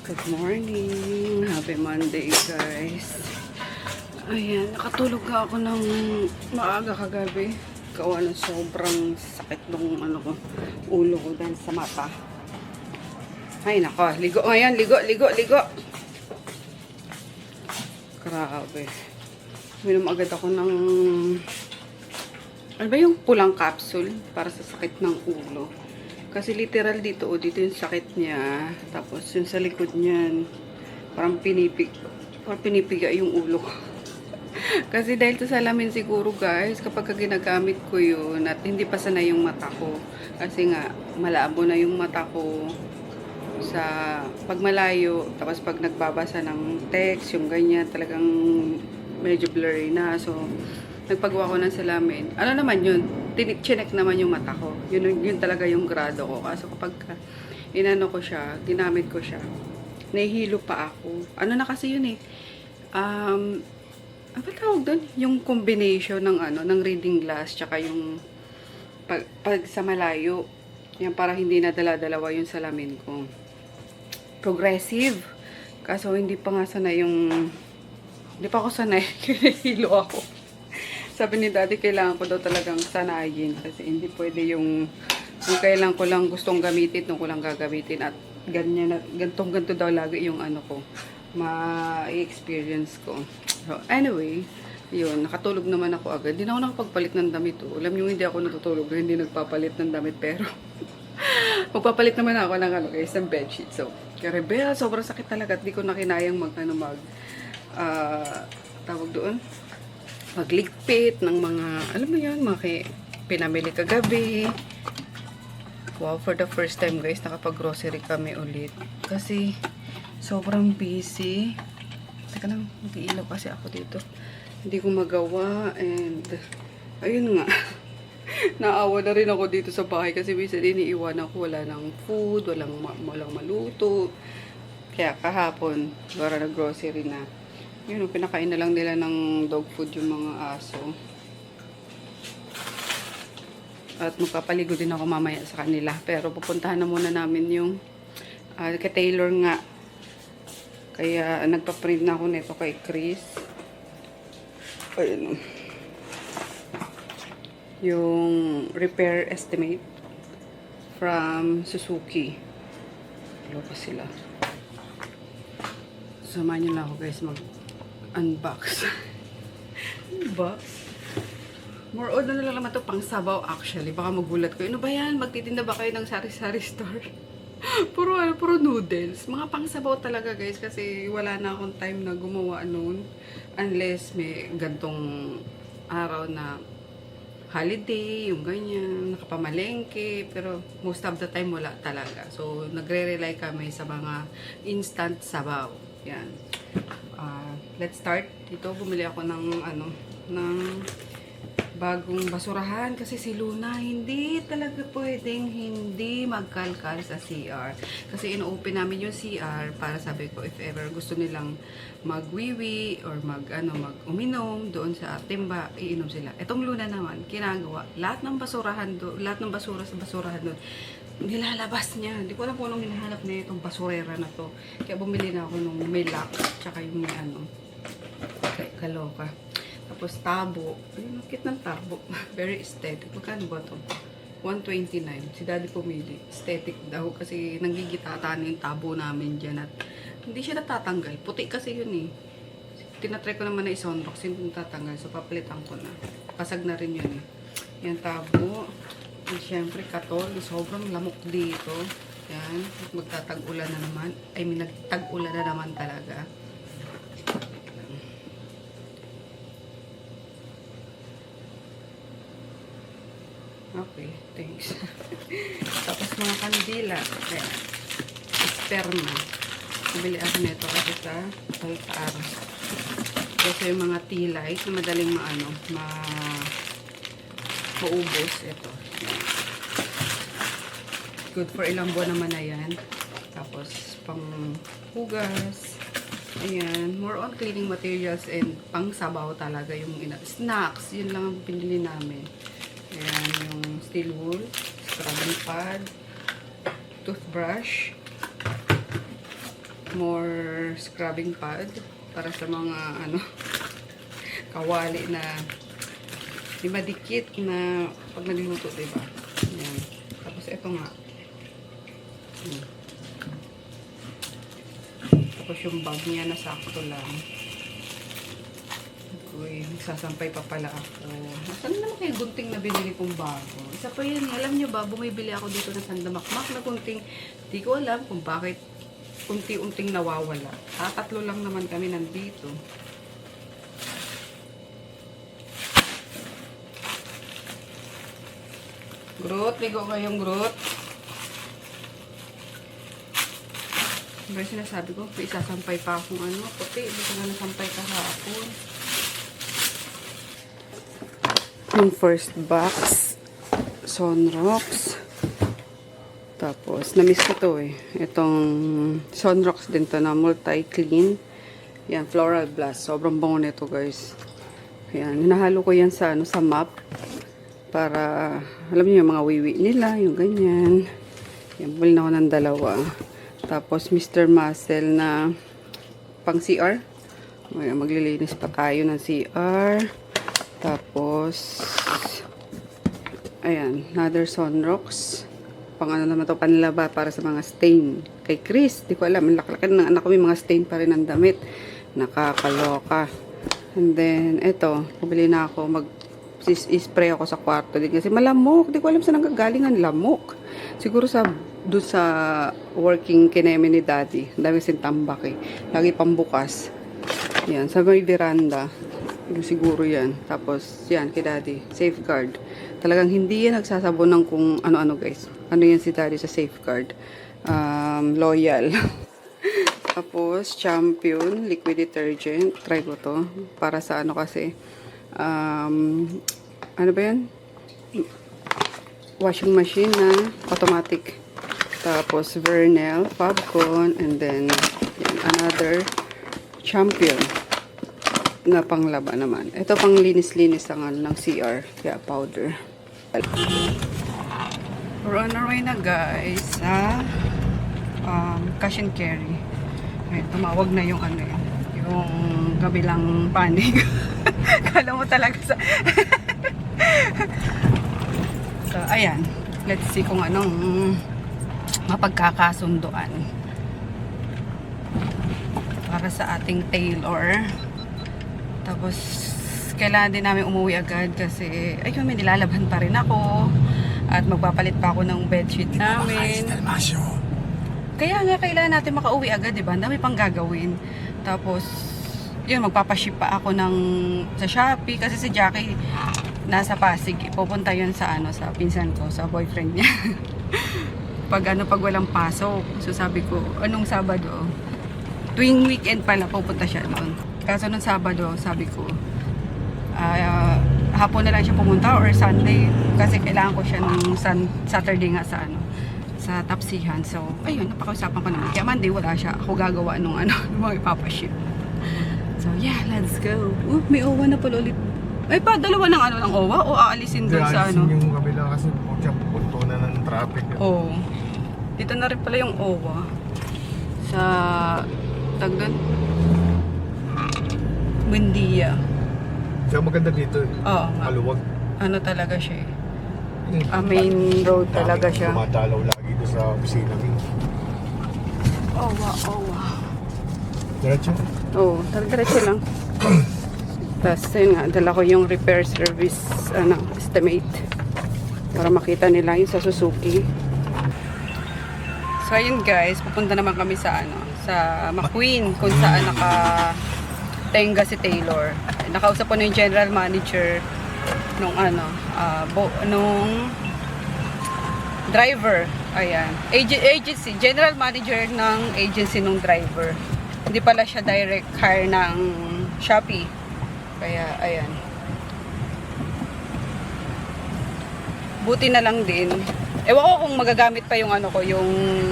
Good morning. Happy Monday, guys. Ayan, nakatulog nga ako ng maaga kagabi. Gawa ng sobrang sakit ng ulo ko dahil sa mata. Ay, nako. Ligo ngayon. Ligo. Grabe. Minom agad ako ng ano ba yung pulang capsule para sa sakit ng ulo. Kasi literal dito yung sakit niya. Tapos yung sa likod niyan, parang pinipiga yung ulo ko. Kasi dahil sa salamin siguro guys, kapag ginagamit ko yun at hindi pa sanay yung mata ko. Kasi nga, malabo na yung mata ko sa pagmalayo. Tapos pag nagbabasa ng text, yung ganyan, talagang medyo blurry na. So, nagpagawa ko ng salamin. Ano naman yun? Chinek naman yung mata ko. Yun talaga yung grado ko. Kaso kapag inano ko siya, ginamit ko siya, nahihilo pa ako. Ano na kasi yun eh. Ano tawag doon? Yung combination ng reading glass tsaka yung pag sa malayo. Yan para hindi na dala-dalawa yung salamin ko. Progressive. Kaso hindi pa nga sanay hindi pa ako sanay. Nahihilo ako. Sabi ni daddy, kailangan ko daw talagang sanayin. Kasi hindi pwede yung kailangan ko lang gustong gamitin, nung ko lang gagamitin. At ganto daw lagi yung ma-experience ko. So, anyway, yun, nakatulog naman ako agad. Hindi na ako nakapagpalit ng damit. Alam nyo, hindi ako natutulog, hindi nagpapalit ng damit. Pero, magpapalit naman ako ng guys, ng bedsheet. So, karebel, sobrang sakit talaga. At di ko na kinayang tawag doon, magligpit ng mga, alam mo yun, pinamili kagabi. Wow, for the first time guys, nakapag-grocery kami ulit. Kasi, sobrang busy. Teka lang, mag-iilaw kasi ako dito. Hindi ko magawa, and, ayun nga. Naawa na rin ako dito sa bahay kasi minsan iniiwan ako, wala ng food, walang maluto. Kaya kahapon, para nag-grocery na. Yun, pinakain na lang nila ng dog food yung mga aso. At magpapaligo din ako mamaya sa kanila. Pero pupuntahan na muna namin yung kay Taylor nga. Kaya nagpa-print na ako nito kay Chris. Ayun. Yung repair estimate from Suzuki. Loka sila. Samahan nyo lang ako guys unbox. Unbox? More on na lang naman ito pang sabaw actually. Baka magulat ko. Ano ba yan? Magtitinda ba kayo ng sari-sari store? puro noodles. Mga pang sabaw talaga guys. Kasi wala na akong time na gumawa noon. Unless may gantong araw na holiday, yung ganyan, nakapamalengke. Pero most of the time wala talaga. So nagre-rely kami sa mga instant sabaw. Yan. Let's start. Dito bumili ako ng bagong basurahan kasi si Luna hindi talaga pwedeng hindi magkalkal sa CR. Kasi ino-open namin yung CR para sabi ko if ever gusto nilang magwiwi or mag-uminom doon sa timba, iinom sila. Etong Luna naman, kinagawa lahat ng basurahan doon, lahat ng basura sa basurahan doon nilalabas niya. Hindi ko alam kung anong hinahanap na itong basurera na to. Kaya bumili na ako nung may lock tsaka yung may kaloka. Tapos tabo. Ayun, ang cute ng tabo. Very aesthetic. Magkano ba ito? 129. Si daddy pumili. Aesthetic daw kasi nanggigitata na yung tabo namin dyan at hindi siya natatanggal. Puti kasi yun eh. Tinatry ko naman na isonrox. Hindi natatanggal. So papalitan ko na. Pasag na rin yun eh. Yan tabo. And syempre katol. Sobrang lamok dito. Yan. At magtatag-ulan na naman. Nagtag-ulan na naman talaga. Okay, thanks. Tapos mga kandila. Ayan. Sperma. Nabili ako nito kasi sa altar. Kasi yung mga tea light na madaling maubos. Ito. Ayan. Good for ilang buwan naman na yan. Tapos pang hugas. Ayan. More on cleaning materials and pang sabaw talaga yung snacks. Yun lang ang pinili namin. Ayan, yung steel wool, scrubbing pad, toothbrush, more scrubbing pad para sa mga ano kawali na di madikit na pag nagluluto, diba? Yan. Tapos ito nga. Tapos yung bag niya nasakto lang. Uy, nagsasampay pa pala ako. Saan naman kayo gunting na binili kong bago? Isa pa yan. Alam nyo ba, bumibili ako dito ng sandamakmak na gunting. Di ko alam kung bakit unti-unting nawawala. Tatlo lang naman kami nandito. Groot, ligo kayong Groot. Diba yung sinasabi ko, isasampay pa akong ano, puti. Hindi ko na nasampay kahapon. Yung first box, Sunrocks. Tapos, na-miss ko to eh. Itong Sunrocks din to na multi-clean. Yan, Floral Blast. Sobrang bango nito guys. Yan, hinahalo ko yan sa, ano, sa mop. Para, alam niyo yung mga wiwi nila, yung ganyan. Yan, buli na ako ng dalawa. Tapos, Mr. Muscle na pang CR. Ayan, maglilinis pa tayo ng CR. Tapos, ayan, another Sunrocks. Pang ano naman to, panlaba para sa mga stain. Kay Chris, di ko alam, laki-laki ng anak ko, may mga stain pa rin ng damit. Nakakaloka. And then, eto, pabili na ako, mag-spray ako sa kwarto. Kasi malamok, di ko alam saan nanggagaling ang lamok. Siguro doon sa working kineme ni Daddy. Dami kasing tambak eh. Lagi pambukas. Yan, sa may veranda. Yung siguro yan. Tapos, yan, kay Daddy. Safeguard. Talagang hindi yan nagsasabon ng kung ano-ano guys. Ano yan si Daddy sa Safeguard. Loyal. Tapos, Champion liquid detergent. Try ko to. Para sa ano kasi. Ano ba yan? Washing machine na automatic. Tapos, Vernel, Fabcon, and then, yan, another Champion na panglaba naman. Ito pang linis-linis ng CR. Kaya powder. We're on our way na guys sa cash and carry. Ay, tumawag na yung ano yun. Yung kabilang panig. Kala mo talaga sa... So, ayan. Let's see kung anong mapagkakasunduan para sa ating tailor. Tapos, kailangan din namin umuwi agad kasi, ayun, may nilalaban pa rin ako. At magpapalit pa ako ng bedsheet namin. Kaya nga, kailangan natin makauwi agad, diba? Ang dami pang gagawin. Tapos, yun, magpapaship pa ako sa Shopee. Kasi si Jackie, nasa Pasig. Pupunta yun sa, sa pinsan ko, sa boyfriend niya. pag walang pasok. So, sabi ko, anong Sabado? Tuwing weekend pala, pupunta siya doon. Kaso nung Sabado, sabi ko, hapon na lang siya pumunta or Sunday. Kasi kailangan ko siya ng Saturday nga sa sa Tapsihan. So, ayun, napakausapan ko naman. Kaya Monday wala siya. Ako gagawa nung mga ipapaship. So, yeah, let's go. May OWA na pala ulit. Ay pa, dalawa ng OWA o aalisin doon sa Aalisin yung kabila kasi punto na ng traffic. Oo. Dito na rin pala yung OWA. Sa Tagdan. Buendia. Kaya maganda dito eh. Oo. Maluwag. Ano talaga siya eh. Main road talaga siya. Dumadalaw lagi doon sa opisina mo. OWA. Diretso? Oo, diretso lang. Tapos yun nga, dala ko yung repair service estimate para makita nila yung sa Suzuki. So ayun guys, pupunta naman kami sa sa McQueen kung saan naka-tenga si Taylor. Nakausap ko na yung general manager nung nung driver. Ayan. Agency, general manager ng agency nung driver. Hindi pala siya direct hire ng Shopee. Kaya, ayan. Buti na lang din. Ewan ko kung magagamit pa yung yung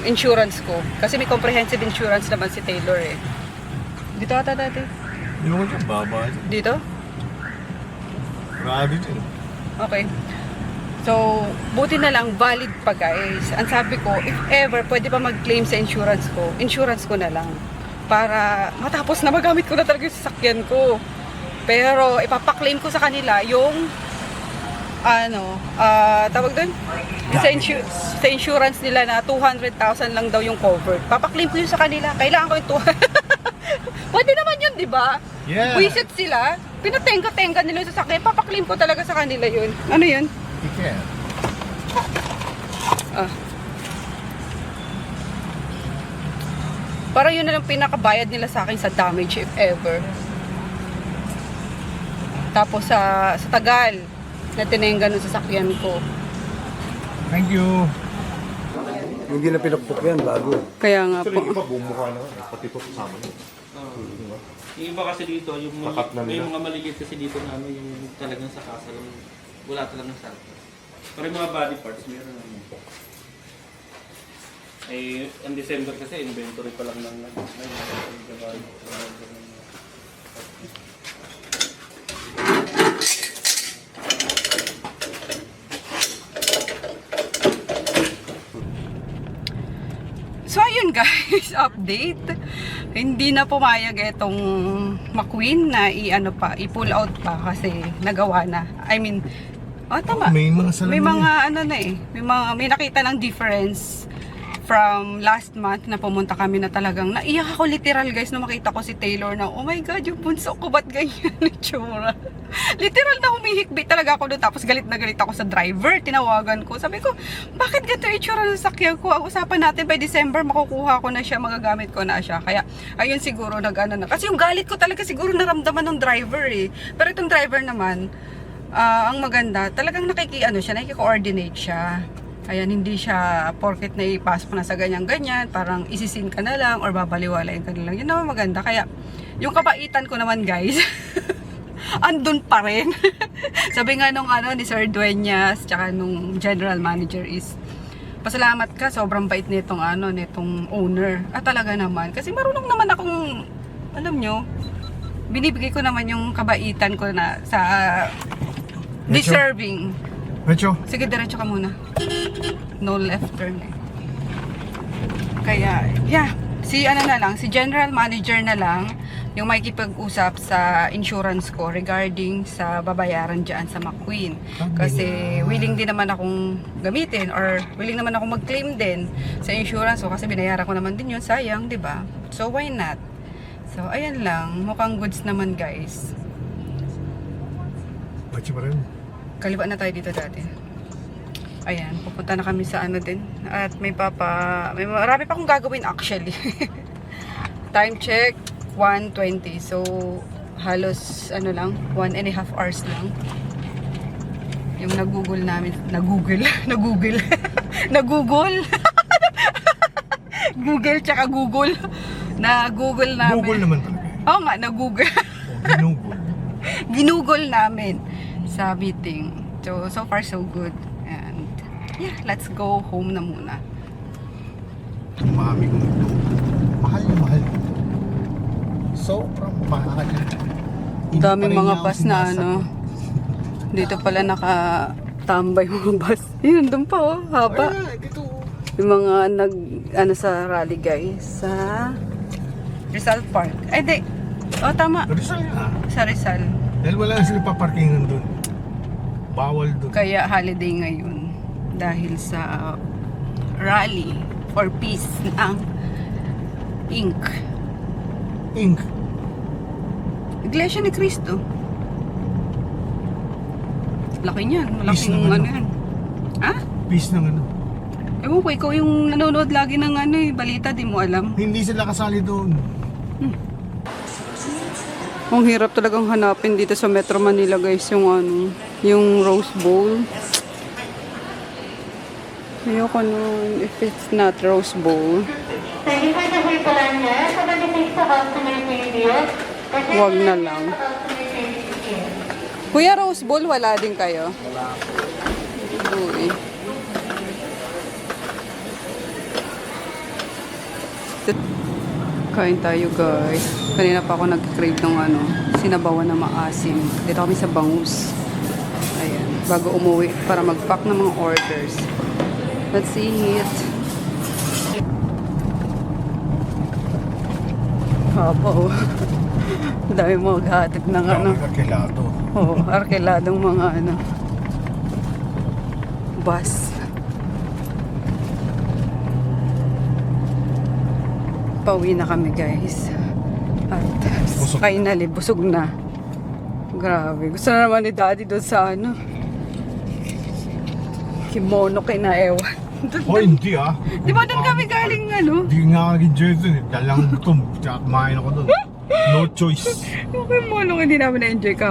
insurance ko. Kasi may comprehensive insurance naman si Taylor eh. Dito ata dati. Yung mga baba. Dito? Grabe din. Okay. So, buti na lang, valid pa guys. Ang sabi ko, if ever, pwede pa mag-claim sa insurance ko na lang. Para matapos na magamit ko na talaga yung sasakyan ko. Pero, ipapaklaim ko sa kanila yung, tawag doon? Sa insurance nila na 200,000 lang daw yung covered. Papaklaim ko yun sa kanila. Kailangan ko yung Pwede naman yun, di ba? Yeah. Wisit sila. Pinatenga-tenga nila yung sasakyan. Papaklaim ko talaga sa kanila yun. Ano yun? Ticket. Para yun na lang pinakabayad nila sa akin sa damage if ever. Tapos sa tagal na tinengga ng sasakyan ko. Thank you. Hindi na pinakpok yan, bago. Kaya nga po. Iba bumukha na. Pati ito kasama niya. Yung iba kasi dito, yung Takat na may nila. mga maliit kasi dito na ano, yung talagang sa kasa lang, wala talagang salta. Pero yung mga body parts, meron naman. Eh, ang December kasi, inventory pa lang ng So ayun guys, update. Hindi na pumayag itong McQueen na i-pull out pa kasi nagawa na. I mean, tama. May mga salamin. May mga may nakita ng difference from last month na pumunta kami na talagang naiyak ako literal guys na makita ko si Taylor na oh my god yung bunso ko ba't ganyan yung tsura. Literal na humihikbi talaga ako doon tapos galit na galit ako sa driver, tinawagan ko, sabi ko bakit ganito yung tsura ng sakyan ko, ang usapan natin by December makukuha ko na siya, magagamit ko na siya, kaya ayun siguro na kasi yung galit ko talaga siguro naramdaman ng driver pero itong driver naman ang maganda talagang nakiki-coordinate siya. Ayan, hindi siya porket na ipasok na sa ganyan-ganyan, parang isisin ka na lang or babaliwalain ka na lang. Yun naman maganda. Kaya, yung kabaitan ko naman guys, andun pa rin. Sabi nga nung ni Sir Dueñas, tsaka nung general manager is, pasalamat ka, sobrang bait nitong nitong owner. Talaga naman. Kasi marunong naman akong, alam nyo, binibigay ko naman yung kabaitan ko na sa deserving. Mecho. Sige, diretso ka muna. No left turn Kaya, yeah. Si general manager na lang yung makikipag-usap sa insurance ko regarding sa babayaran dyan sa McQueen. Kasi willing din naman akong gamitin or willing naman akong mag-claim din sa insurance ko kasi binayaran ko naman din yun. Sayang, di ba? So, why not? So, ayan lang. Mukhang goods naman, guys. Mecho pa rin. Kaliwa na tayo dito dati. Ayan, pupunta na kami sa din. At may marami pa akong gagawin actually. Time check, 1:20. So, halos 1.5 hours lang. Yung nag-google namin. Nag-google. Google tsaka Google. Na-google namin. Google naman talaga. Oo nga, na-google. Ginugol. Ginugol namin sa meeting. So far so good. And yeah, let's go home na muna. Mami ko ito. Mahal na mahal. Sobrang mahal. Hindi Dami pa rin mga niya ako bus na sinasagot. dito pala nakatambay mga bus. Yun, doon pa haba. Ay, dito. Yung mga sa rally guys, sa Rizal Park. Ay, di. Tama. Rizal nga. Sa Rizal. Dahil wala na sila paparkingan doon. Bawal doon. Kaya holiday ngayon dahil sa rally for peace ng Inc. Ink. Iglesia ni Cristo. Laki niyan. Peace Malaking naman, yan. Ha? Peace ng ano. Ewan ko, ikaw yung nanonood lagi ng balita, di mo alam. Hindi sila kasali doon. Ang hirap talagang hanapin dito sa Metro Manila guys yung Rose Bowl. Ayoko nun if it's not Rose Bowl. Wag na lang. Kuya, Rose Bowl wala din kayo? Wala. Uy. Kain tayo guys. Kanina pa ako nag-crave ng sinabawan na maasim. Dito kami sa Bangus. Ayan. bago umuwi para mag-pack ng mga orders. Let's see it. Opo. Dami mo maghatid ng ano. Kakilado. Oo, arkeladong mga ano. Bus. Pauwi na kami guys. At Busog. finally, busog na. Grabe. Gusto na naman ni Daddy doon sa ano. Kimono kina ewan. Oh, hindi ah. Di ba doon kami galing ano? Hindi nga naging dun eh. Dalang gutom. Tsaka kumain ako dun. No choice. Yung kimono, hindi namin na-enjoy ka.